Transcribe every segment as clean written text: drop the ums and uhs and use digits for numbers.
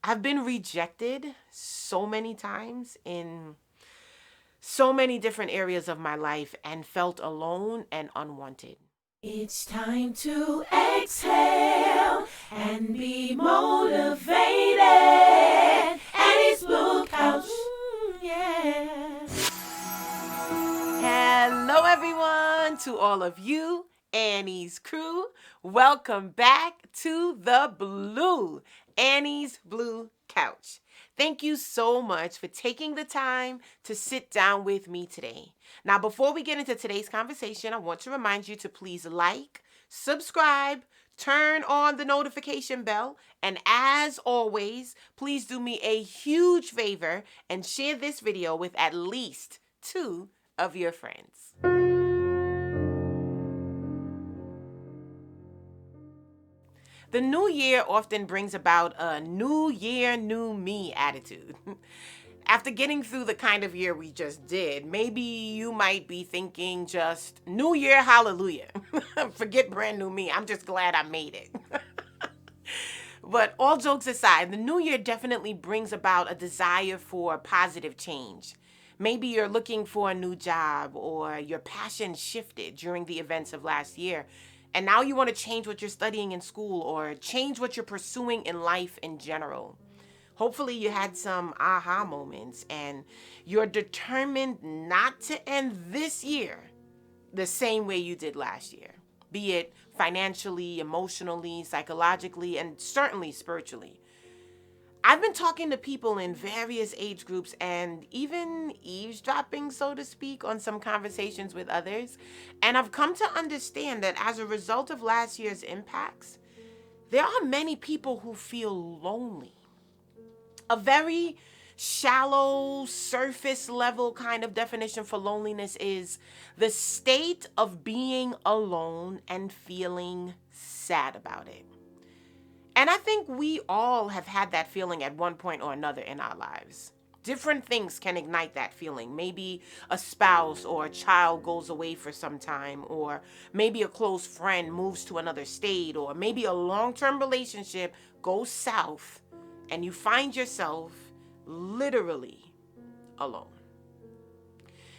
I've been rejected so many times in so many different areas of my life and felt alone and unwanted. It's time to exhale and be motivated. Annie's Blue Couch. Yeah. Hello, everyone, to all of you, Annie's crew. Welcome back to Annie's Blue Couch. Thank you so much for taking the time to sit down with me today. Now, before we get into today's conversation, I want to remind you to please like, subscribe, turn on the notification bell, and as always, please do me a huge favor and share this video with at least 2 of your friends. The new year often brings about a new year, new me attitude. After getting through the kind of year we just did, maybe you might be thinking just new year, hallelujah. Forget brand new me. I'm just glad I made it. But all jokes aside, the new year definitely brings about a desire for positive change. Maybe you're looking for a new job or your passion shifted during the events of last year. And now you want to change what you're studying in school or change what you're pursuing in life in general. Hopefully you had some aha moments and you're determined not to end this year the same way you did last year, be it financially, emotionally, psychologically, and certainly spiritually. I've been talking to people in various age groups and even eavesdropping, so to speak, on some conversations with others. And I've come to understand that as a result of last year's impacts, there are many people who feel lonely. A very shallow, surface level kind of definition for loneliness is the state of being alone and feeling sad about it. And I think we all have had that feeling at one point or another in our lives. Different things can ignite that feeling. Maybe a spouse or a child goes away for some time, or maybe a close friend moves to another state, or maybe a long-term relationship goes south and you find yourself literally alone.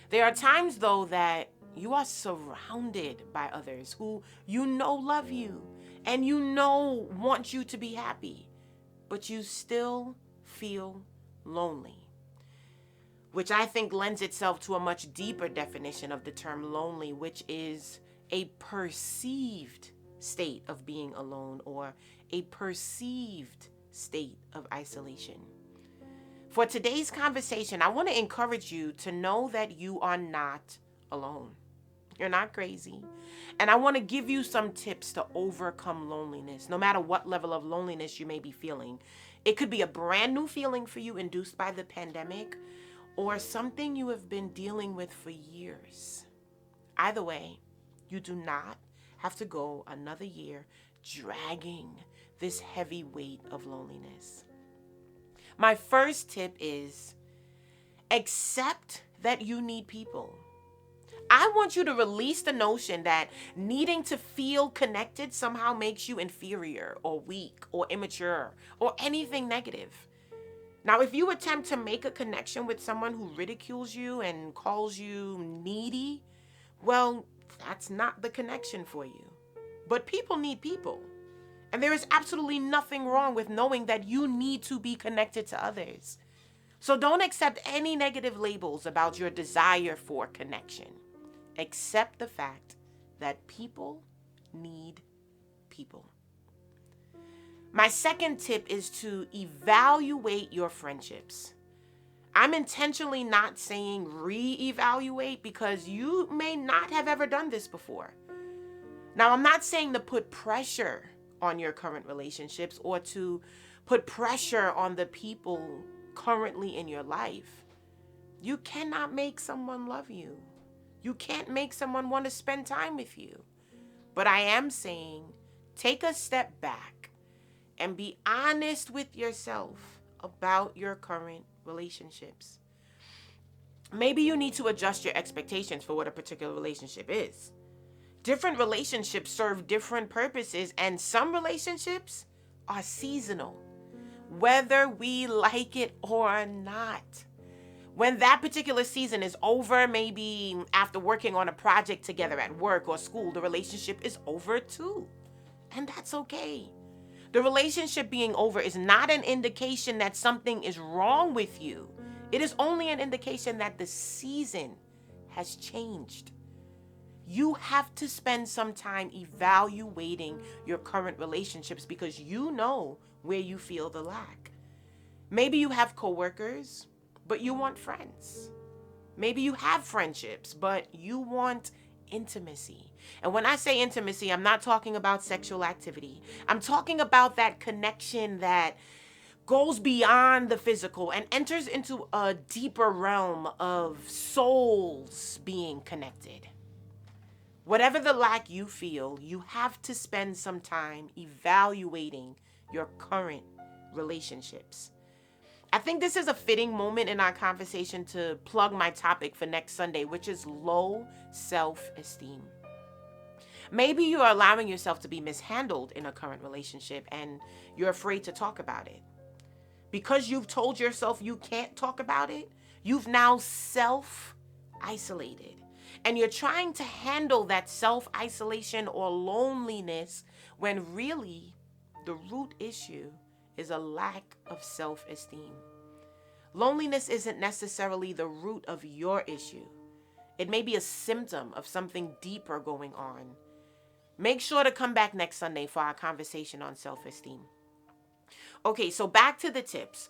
There are times, though, that you are surrounded by others who you know love you and you know want you to be happy, but you still feel lonely, which I think lends itself to a much deeper definition of the term lonely, which is a perceived state of being alone or a perceived state of isolation. For today's conversation, I want to encourage you to know that you are not alone. You're not crazy. And I want to give you some tips to overcome loneliness, no matter what level of loneliness you may be feeling. It could be a brand new feeling for you induced by the pandemic, or something you have been dealing with for years. Either way, you do not have to go another year dragging this heavy weight of loneliness. My first tip is accept that you need people. I want you to release the notion that needing to feel connected somehow makes you inferior or weak or immature or anything negative. Now, if you attempt to make a connection with someone who ridicules you and calls you needy, well, that's not the connection for you. But people need people. And there is absolutely nothing wrong with knowing that you need to be connected to others. So don't accept any negative labels about your desire for connection. Accept the fact that people need people. My second tip is to evaluate your friendships. I'm intentionally not saying reevaluate because you may not have ever done this before. Now, I'm not saying to put pressure on your current relationships or to put pressure on the people currently in your life. You cannot make someone love you. You can't make someone want to spend time with you. But I am saying take a step back and be honest with yourself about your current relationships. Maybe you need to adjust your expectations for what a particular relationship is. Different relationships serve different purposes, and some relationships are seasonal. whether we like it or not. When that particular season is over, maybe after working on a project together at work or school, the relationship is over too. And that's okay. The relationship being over is not an indication that something is wrong with you. It is only an indication that the season has changed. You have to spend some time evaluating your current relationships because you know where you feel the lack. Maybe you have coworkers, but you want friends. Maybe you have friendships, but you want intimacy. And when I say intimacy, I'm not talking about sexual activity. I'm talking about that connection that goes beyond the physical and enters into a deeper realm of souls being connected. Whatever the lack you feel, you have to spend some time evaluating your current relationships. I think this is a fitting moment in our conversation to plug my topic for next Sunday, which is low self-esteem. Maybe you are allowing yourself to be mishandled in a current relationship and you're afraid to talk about it. Because you've told yourself you can't talk about it, you've now self-isolated. And you're trying to handle that self-isolation or loneliness when really the root issue is a lack of self-esteem. Loneliness isn't necessarily the root of your issue. It may be a symptom of something deeper going on. Make sure to come back next Sunday for our conversation on self-esteem. Okay, so back to the tips.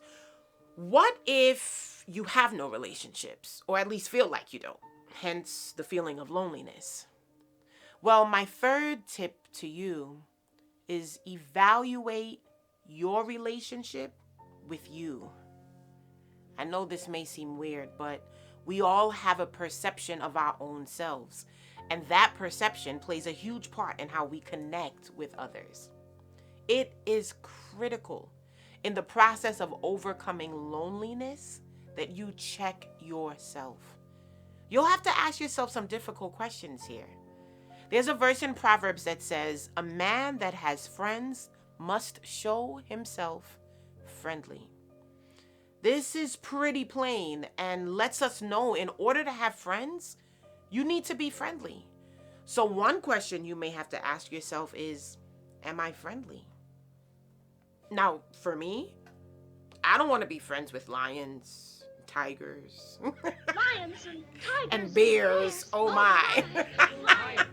What if you have no relationships, or at least feel like you don't? Hence the feeling of loneliness. Well, my third tip to you is evaluate your relationship with you. I know this may seem weird, but we all have a perception of our own selves, and that perception plays a huge part in how we connect with others. It is critical in the process of overcoming loneliness that you check yourself. You'll have to ask yourself some difficult questions here. There's a verse in Proverbs that says, "A man that has friends must show himself friendly." This is pretty plain and lets us know in order to have friends, you need to be friendly. So one question you may have to ask yourself is, am I friendly? Now, for me, I don't want to be friends with lions, tigers, Lions and tigers and bears. Oh my. my.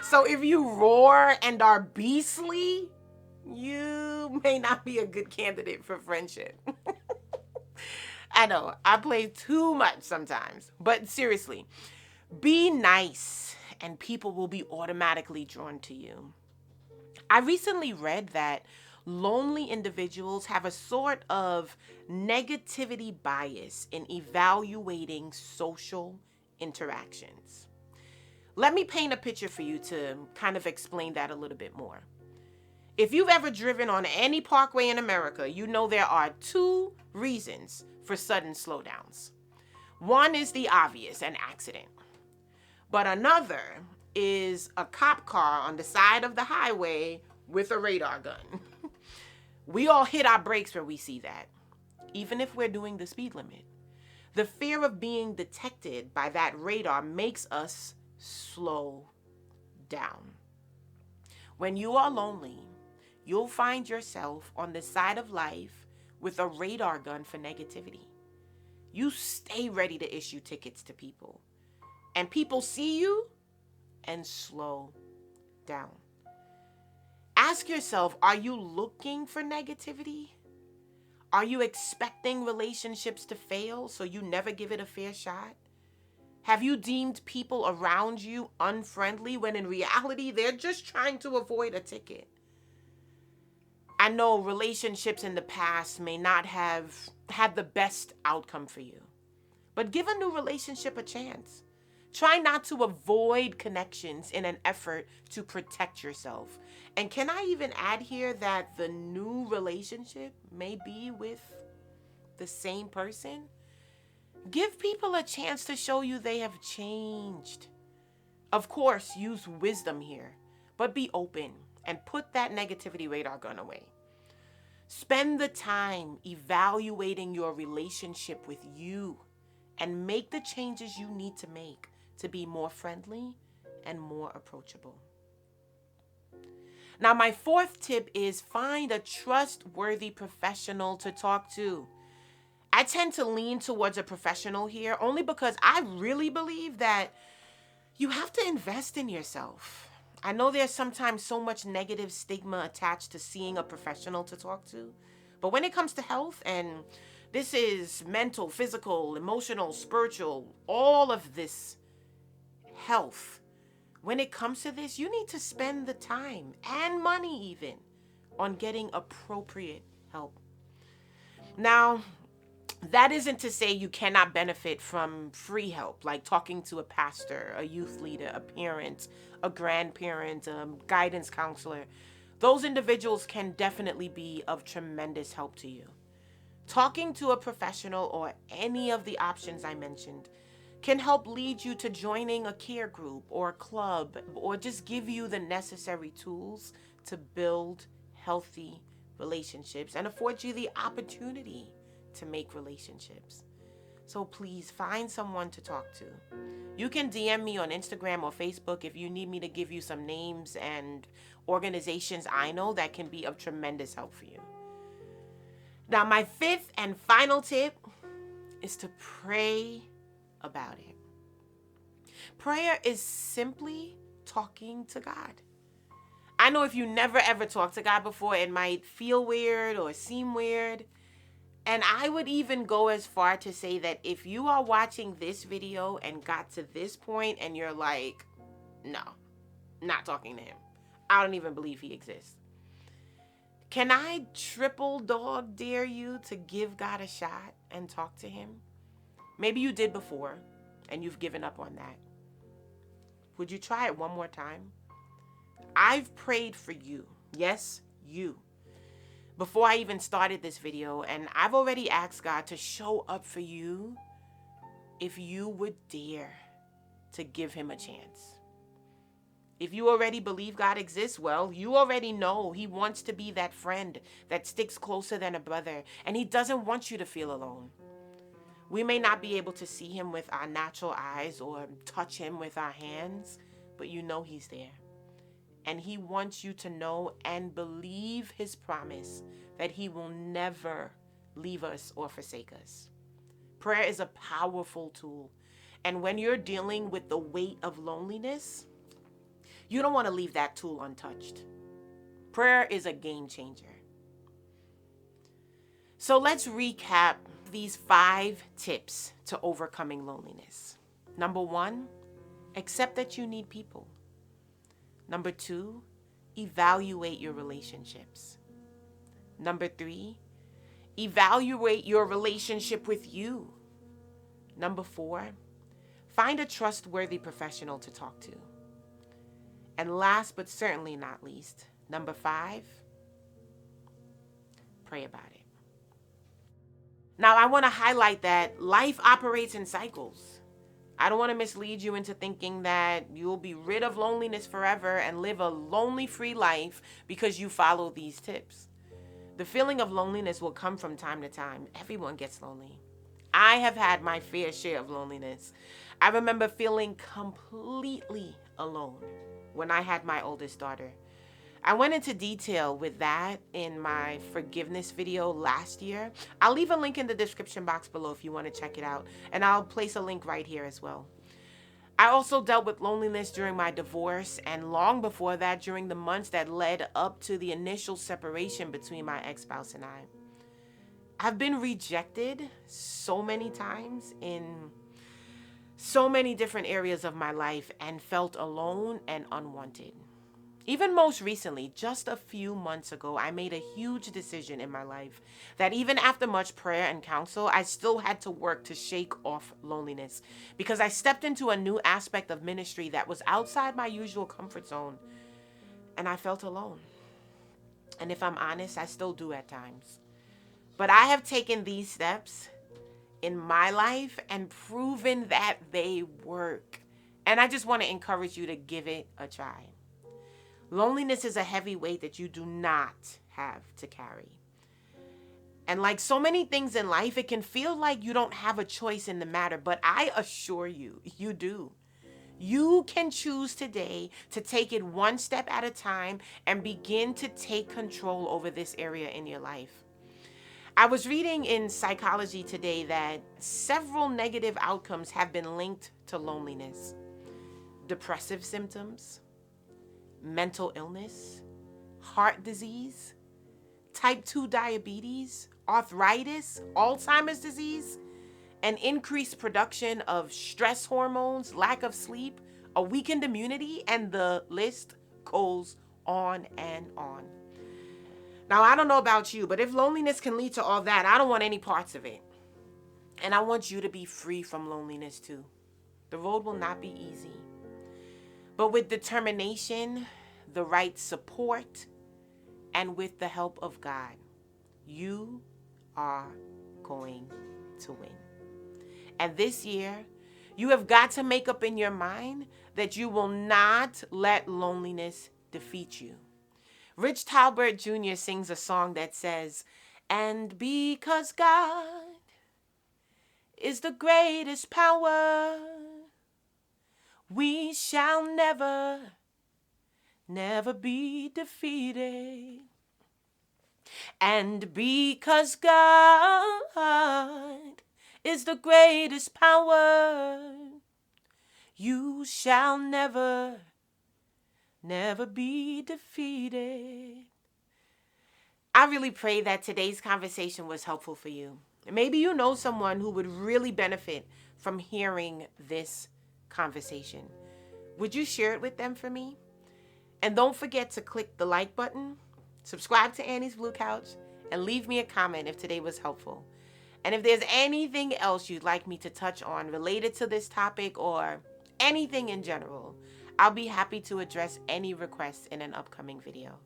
So if you roar and are beastly, you may not be a good candidate for friendship. I know, I play too much sometimes. But seriously, be nice and people will be automatically drawn to you. I recently read that lonely individuals have a sort of negativity bias in evaluating social interactions. Let me paint a picture for you to kind of explain that a little bit more. If you've ever driven on any parkway in America, you know there are two reasons for sudden slowdowns. One is the obvious, an accident. But another is a cop car on the side of the highway with a radar gun. We all hit our brakes when we see that, even if we're doing the speed limit. The fear of being detected by that radar makes us slow down. When you are lonely, you'll find yourself on the side of life with a radar gun for negativity. You stay ready to issue tickets to people, and people see you and slow down. Ask yourself, are you looking for negativity? Are you expecting relationships to fail so you never give it a fair shot? Have you deemed people around you unfriendly when in reality they're just trying to avoid a ticket? I know relationships in the past may not have had the best outcome for you, but give a new relationship a chance. Try not to avoid connections in an effort to protect yourself. And can I even add here that the new relationship may be with the same person? Give people a chance to show you they have changed. Of course, use wisdom here, but be open and put that negativity radar gun away. Spend the time evaluating your relationship with you and make the changes you need to make to be more friendly and more approachable. Now, my fourth tip is find a trustworthy professional to talk to. I tend to lean towards a professional here only because I really believe that you have to invest in yourself. I know there's sometimes so much negative stigma attached to seeing a professional to talk to, but when it comes to health, and this is mental, physical, emotional, spiritual, all of this health, when it comes to this, you need to spend the time and money even on getting appropriate help. Now, that isn't to say you cannot benefit from free help, like talking to a pastor, a youth leader, a parent, a grandparent, a guidance counselor. Those individuals can definitely be of tremendous help to you. Talking to a professional or any of the options I mentioned can help lead you to joining a care group or a club or just give you the necessary tools to build healthy relationships and afford you the opportunity to make relationships. So please find someone to talk to. You can DM me on Instagram or Facebook if you need me to give you some names and organizations I know that can be of tremendous help for you. Now, my fifth and final tip is to pray about it. Prayer is simply talking to God. I know if you never ever talked to God before, it might feel weird or seem weird. And I would even go as far to say that if you are watching this video and got to this point and you're like, no, not talking to him, I don't even believe he exists. Can I triple dog dare you to give God a shot and talk to him? Maybe you did before and you've given up on that. Would you try it one more time? I've prayed for you. Yes, you. Before I even started this video, and I've already asked God to show up for you if you would dare to give him a chance. If you already believe God exists, well, you already know he wants to be that friend that sticks closer than a brother, and he doesn't want you to feel alone. We may not be able to see him with our natural eyes or touch him with our hands, but you know he's there. And he wants you to know and believe his promise that he will never leave us or forsake us. Prayer is a powerful tool. And when you're dealing with the weight of loneliness, you don't want to leave that tool untouched. Prayer is a game changer. So let's recap these 5 tips to overcoming loneliness. Number 1, accept that you need people. Number 2, evaluate your relationships. Number 3, evaluate your relationship with you. Number 4, find a trustworthy professional to talk to. And last but certainly not least, number 5, pray about it. Now, I want to highlight that life operates in cycles. I don't want to mislead you into thinking that you'll be rid of loneliness forever and live a lonely-free life because you follow these tips. The feeling of loneliness will come from time to time. Everyone gets lonely. I have had my fair share of loneliness. I remember feeling completely alone when I had my oldest daughter. I went into detail with that in my forgiveness video last year. I'll leave a link in the description box below if you want to check it out, and I'll place a link right here as well. I also dealt with loneliness during my divorce and long before that during the months that led up to the initial separation between my ex-spouse and I. I've been rejected so many times in so many different areas of my life and felt alone and unwanted. Even most recently, just a few months ago, I made a huge decision in my life that even after much prayer and counsel, I still had to work to shake off loneliness because I stepped into a new aspect of ministry that was outside my usual comfort zone, and I felt alone. And if I'm honest, I still do at times. But I have taken these steps in my life and proven that they work. And I just want to encourage you to give it a try. Loneliness is a heavy weight that you do not have to carry. And like so many things in life, it can feel like you don't have a choice in the matter, but I assure you, you do. You can choose today to take it one step at a time and begin to take control over this area in your life. I was reading in psychology today that several negative outcomes have been linked to loneliness: depressive symptoms, mental illness, heart disease, type 2 diabetes, arthritis, Alzheimer's disease, an increased production of stress hormones, lack of sleep, a weakened immunity, and the list goes on and on. Now, I don't know about you, but if loneliness can lead to all that, I don't want any parts of it. And I want you to be free from loneliness too. The road will not be easy, but with determination, the right support, and with the help of God, you are going to win. And this year, you have got to make up in your mind that you will not let loneliness defeat you. Rich Talbert Jr. sings a song that says, "And because God is the greatest power, we shall never, never be defeated. And because God is the greatest power, you shall never, never be defeated." I really pray that today's conversation was helpful for you. Maybe you know someone who would really benefit from hearing this conversation. Would you share it with them for me? And don't forget to click the like button, subscribe to Annie's Blue Couch, and leave me a comment if today was helpful. And if there's anything else you'd like me to touch on related to this topic or anything in general, I'll be happy to address any requests in an upcoming video.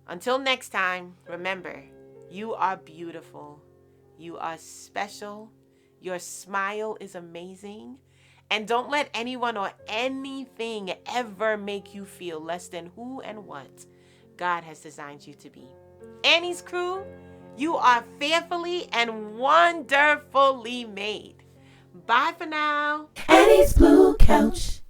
Until next time, remember, you are beautiful. You are special. Your smile is amazing. And don't let anyone or anything ever make you feel less than who and what God has designed you to be. Annie's crew, you are fearfully and wonderfully made. Bye for now. Annie's Blue Couch.